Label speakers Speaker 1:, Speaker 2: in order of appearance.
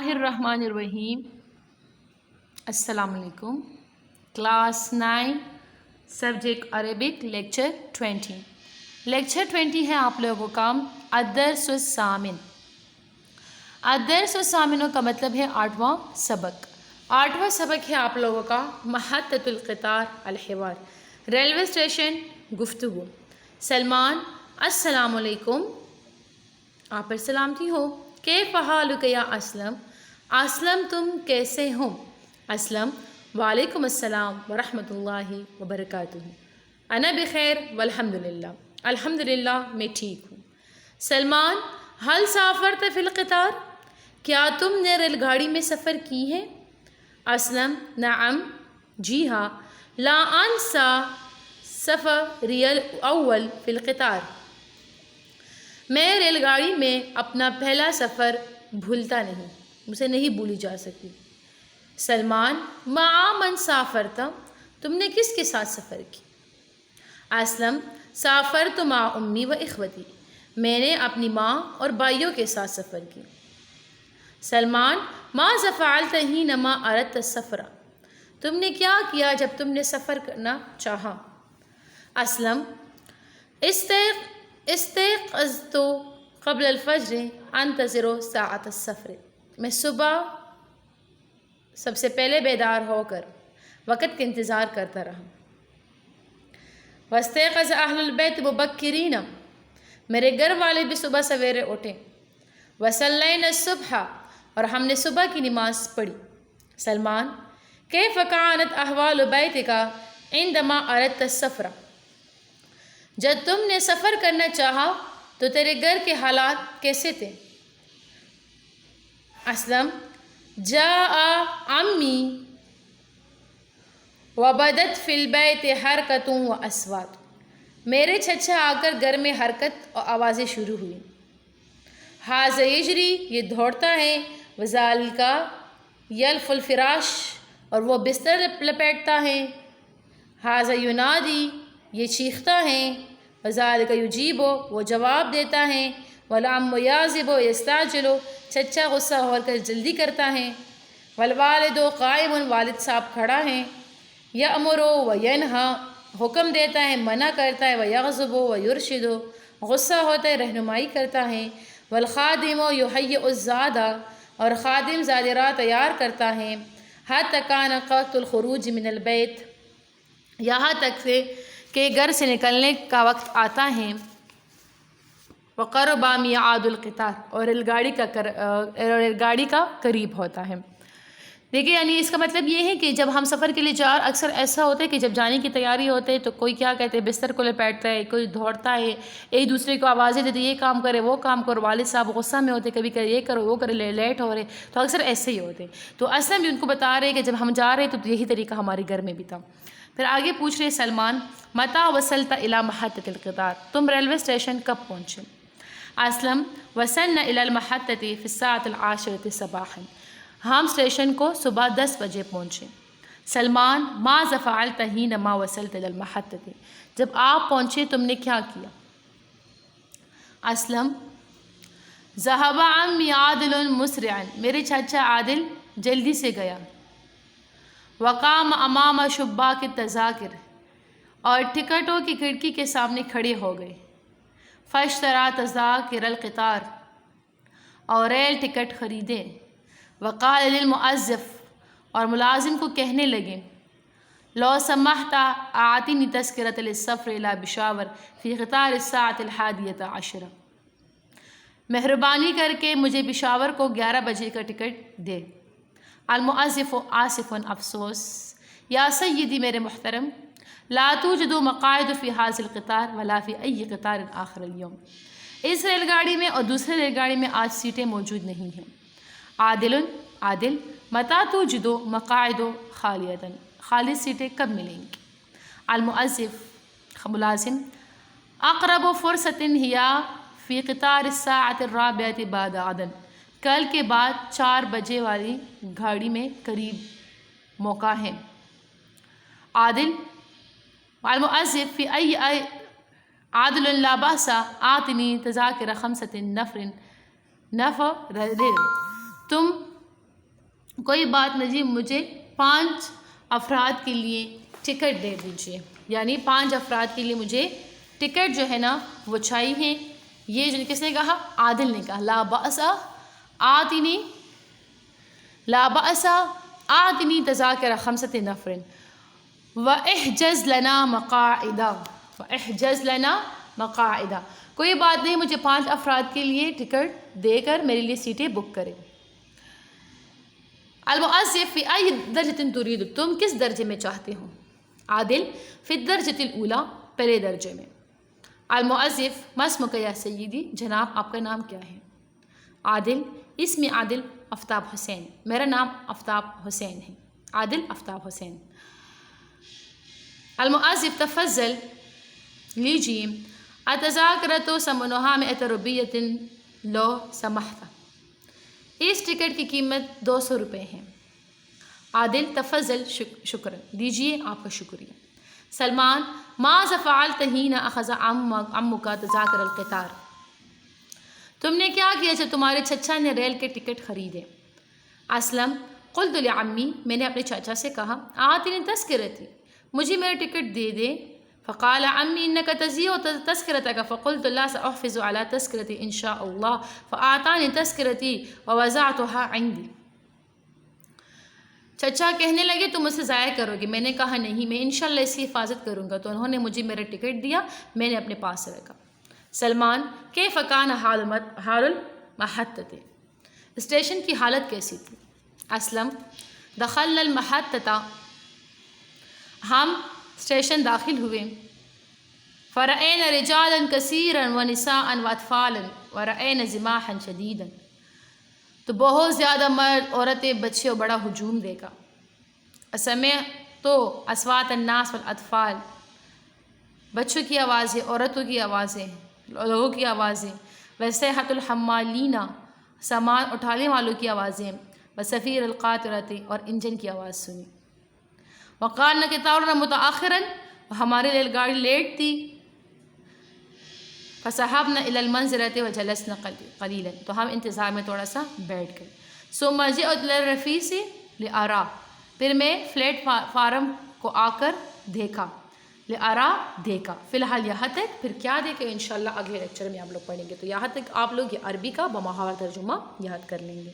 Speaker 1: اللہ الرحمن الرحیم۔ السلام علیکم۔ Class 9 subject Arabic lecture 20۔ Lecture 20 ہے آپ لوگوں کا الدرس الثامن۔ الدرس الثامن کا مطلب ہے 8واں سبق۔ 8واں سبق ہے آپ لوگوں کا محطۃ القطار الحوار، ریلوے اسٹیشن گفتگو۔ سلمان السلام علیکم، آپ پر سلامتی ہو۔ کیف حالک یا اسلم، اسلم تم کیسے ہو؟ اسلم وعلیکم السلام ورحمۃ اللہ وبرکاتہ۔ انا بخیر والحمد للہ، الحمد للہ میں ٹھیک ہوں۔ سلمان هل سافرت فی القطار، کیا تم نے ریل گاڑی میں سفر کی ہے؟ اسلم نعم جی ہاں، لا انسا سفری الاول فی القطار، میں ریل گاڑی میں اپنا پہلا سفر بھولتا نہیں، اسے نہیں بھولی جا سکتی۔ سلمان مع من سافرت، تم نے کس کے ساتھ سفر کی؟ اسلم سافرت مع امی و اخوتی، میں نے اپنی ماں اور بھائیوں کے ساتھ سفر کی۔ سلمان ماذا فعلت حینما اردت السفر، تم نے کیا کیا جب تم نے سفر کرنا چاہا؟ اسلم استيقظت قبل الفجر انتظر ساعة السفر، میں صبح سب سے پہلے بیدار ہو کر وقت کا انتظار کرتا رہا۔ واستيقظ اہل البیت مبکرین، میرے گھر والے بھی صبح سویرے اٹھے۔ وصلینا الصبح، اور ہم نے صبح کی نماز پڑھی۔ سلمان کیف کانت احوال بیتک عندما اردت السفر، جب تم نے سفر کرنا چاہا تو تیرے گھر کے حالات کیسے تھے؟ اسلم جاء عمی وبدت فی البیت حرکت و اصوات، میرے چچا آ کر گھر میں حرکت اور آوازیں شروع ہوئی۔ ھذا یجری، یہ دوڑتا ہے، وذالک یلف الفراش، اور وہ بستر لپیٹتا ہے۔ ھذا ینادی، یہ چیختا ہے۔ وذالک یجیب، وہ جواب دیتا ہے۔ والعم یعزب یستعجل، چچا غصہ ہو کر جلدی کرتا ہے۔ والوالد قائم، والد صاحب کھڑا ہے۔ یأمر و ینہا، حکم دیتا ہے، منع کرتا ہے۔ ویغضب و یرشد، غصہ ہوتا ہے، رہنمائی کرتا ہے۔ والخادم یہیئ الزاد، اور خادم زاد راہ تیار کرتا ہے۔ حتی کان وقت الخروج من البیت، یہاں تک سے کہ گھر سے نکلنے کا وقت آتا ہے۔ وقرب میعاد القطار، اور ریل گاڑی کا قریب ہوتا ہے۔ دیکھیے یعنی اس کا مطلب یہ ہے کہ جب ہم سفر کے لیے اکثر ایسا ہوتا ہے کہ جب جانے کی تیاری ہوتے ہے تو کوئی کیا کہتے ہیں، بستر کو لپیٹتا ہے، کوئی دوڑتا ہے، ایک دوسرے کو آوازیں دیتے یہ کام کرے وہ کام کرو، والد صاحب غصہ میں ہوتے، کبھی کہ یہ کرو وہ کرے، لیٹ ہو رہے، تو اکثر ایسے ہی ہوتے ہیں۔ تو اصلا بھی ان کو بتا رہے کہ جب ہم جا رہے تو یہی طریقہ ہمارے گھر میں بھی تھا۔ پھر آگے پوچھ رہے سلمان متى وصلت الى محطة القطار، تم ریلوے اسٹیشن کب پہنچے؟ اسلم وصلنا الى المحطة في الساعة 10 صباحا، ہم اسٹیشن کو صبح 10 بجے پہنچے۔ سلمان ماذا فعلت حینما وصلت الى المحطة، جب آپ پہنچے تم نے کیا کیا؟ اسلم ذهب عمی عادل مسرعا، میرے چچا عادل جلدی سے گیا۔ وقام امام شباک التذاکر، اور ٹکٹوں کی کھڑکی کے سامنے کھڑے ہو گئے۔ فاشتری تذاکر القطار، اور ریل ٹکٹ خریدے۔ وقال للمؤذف، اور ملازم کو کہنے لگے، لو سمحت اعطنی تذکرۃ للسفر الی پشاور فی قطار الساعة 11 مہربانی کر کے مجھے پشاور کو 11 بجے کا ٹکٹ دے۔ المؤذف آصف افسوس، یا سیدی میرے محترم، لا توجد مقاعد فی هذا القطار ولا فی ای قطار آخر اليوم، اس ریل گاڑی میں اور دوسرے ریل گاڑی میں آج سیٹیں موجود نہیں ہیں۔ عادل متى توجد مقاعد خالیۃ، خالی سیٹیں کب ملیں گی؟ المؤذف ملازم اقرب فرصۃ ہی فی قطار الساعة 4 بعد غد، کل کے بعد 4 بجے والی گاڑی میں قریب موقع ہے۔ عادل المؤذف فی ای عادل لا بأس اعطنی تذاکر 5 نفر، تم کوئی بات نہیں جی، مجھے 5 افراد کے لیے ٹکٹ دے دیجیے، یعنی 5 افراد کے لیے مجھے ٹکٹ جو ہے نا وہ چاہیے۔ یہ جو کس نے کہا؟ عادل نے کہا لا بأس آتنی، لا بأس آتنی تذاکر 5 نفر وَاحْجَزْ لَنَا مَقَاعِدَ، وَاحْجَزْ لَنَا مَقَاعِدَ، کوئی بات نہیں مجھے 5 افراد کے لیے ٹکٹ دے کر میرے لیے سیٹیں بک کرے۔ المؤذف فی ای درجۃ ترید، تم کس درجے میں چاہتے ہو؟ عادل فی الدرجۃ الاولی، پہلے درجے میں۔ المؤذف ما اسمک یا سیدی، جناب آپ کا نام کیا ہے؟ عادل اسم عادل آفتاب حسین، میرا نام آفتاب حسین ہے۔ عادل آفتاب حسین۔ المؤذف تفضل، لیجیے۔ التذاکرۃ ثمنھا 100 روپیۃ لو سمحت، اس ٹکٹ کی قیمت 200 روپے ہے۔ عادل تفضل شکر، دیجیے آپ کا شکریہ۔ سلمان ماذا فعلت حین اخذ عمک تذاکر القطار، تم نے کیا کیا جب تمہارے چچا نے ریل کے ٹکٹ خریدے؟ اسلم قلت لعمی، میں نے اپنے چاچا سے کہا آتنی تذکرتی، مجھے میرا ٹکٹ دے دے۔ فقال عمی انک تضیع تذکرتک، فقلت لا ساحفظ علی تذکرتی ان شاء اللہ، فاعطانی تذکرتی ووضعتها عندی۔ چچا کہنے لگے تم اسے ضائع کرو گے، میں نے کہا نہیں، میں انشاءاللہ اس کی حفاظت کروں گا، تو انہوں نے مجھے میرا ٹکٹ دیا، میں نے اپنے پاس رکھا۔ سلمان کیف کان حال المحطۃ، اسٹیشن کی حالت کیسی تھی؟ اسلم دخلنا المحطۃ، ہم اسٹیشن داخل ہوئے۔ فرأینا رجالا کثیرا ونساء واطفالا ورأینا زماحا شدیدا، تو بہت زیادہ مرد، عورتیں، بچے اور بڑا ہجوم دیکھا۔ سمعت اصوات الناس والاطفال، بچوں کی آوازیں، عورتوں کی آوازیں، لوگوں کی آوازیں، وصیحۃ الحمالین، سامان اٹھانے والوں کی آوازیں، وصفیر القاطرۃ، اور انجن کی آواز سنی۔ وقال قطارنا متأخرا، ہماری ریل گاڑی لیٹ تھی۔ فصحبنا الی المنزلۃ وجلسنا قلیلا، تو ہم انتظار میں تھوڑا سا بیٹھ گئے۔ ثم جئت الی الرفیق لارا، پھر میں پلیٹ فارم کو آ کر دیکھا، لارا دیکھا۔ فی الحال یہاں تک، پھر کیا دیکھے انشاءاللہ اگلے لیکچر میں آپ لوگ پڑھیں گے، تو یہاں تک آپ لوگ یہ عربی کا بمحاورہ ترجمہ یاد کر لیں گے۔